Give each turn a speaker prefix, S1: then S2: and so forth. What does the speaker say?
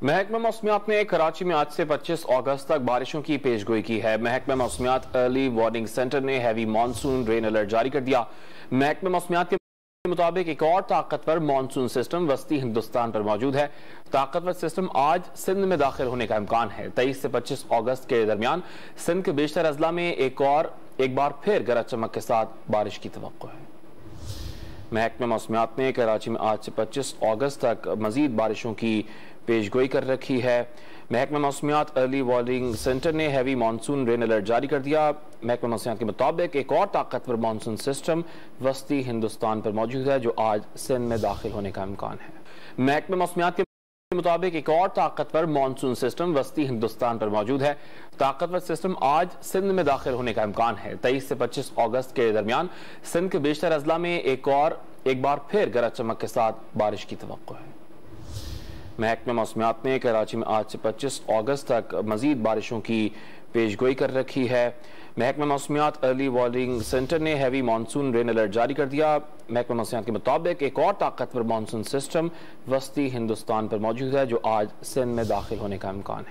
S1: महकमा मौसमियात ने कराची में आज से 25 अगस्त तक बारिशों की पेशगोई की है। महकमा मौसमियात अर्ली वार्निंग सेंटर ने हैवी मानसून रेन अलर्ट जारी कर दिया। महकमा मौसमियात के मुताबिक एक और ताकतवर मानसून सिस्टम वस्ती हिंदुस्तान पर मौजूद है। ताकतवर सिस्टम आज सिंध में दाखिल होने का इम्कान है। 23 से 25 अगस्त के दरमियान सिंध के बेशतर अजला में एक बार फिर गरज चमक के साथ बारिश की तवक्को है। महकमा मौसमियात ने कराची में आज से 25 अगस्त तक मजीद बारिशों की पेशगोई कर रखी है। महकमा मौसमियात अर्ली वार्निंग सेंटर ने हैवी मानसून रेन अलर्ट जारी कर दिया। महकमा मौसमियात के मुताबिक एक और ताकतवर मानसून सिस्टम वस्ती हिंदुस्तान पर मौजूद है, जो आज सिंध में दाखिल होने का इम्कान है। महकमा मौसमियात के मुताबिक एक और ताकतवर मानसून सिस्टम वस्ती हिंदुस्तान पर मौजूद है। ताकतवर सिस्टम आज सिंध में दाखिल होने का इम्कान है। 23 से 25 अगस्त के दरमियान सिंध के बेशतर अजला में एक बार फिर गरज चमक के साथ बारिश की तवक्को है। महकमा मौसमियात ने कराची में आज से 25 अगस्त तक मजीद बारिशों की पेशगोई कर रखी है। महकमा मौसमियात अर्ली वार्निंग सेंटर ने हैवी मानसून रेन अलर्ट जारी कर दिया। महकमा मौसमियात के मुताबिक एक और ताकतवर मानसून सिस्टम वस्ती हिंदुस्तान पर मौजूद है, जो आज सिंध में दाखिल होने का इम्कान है।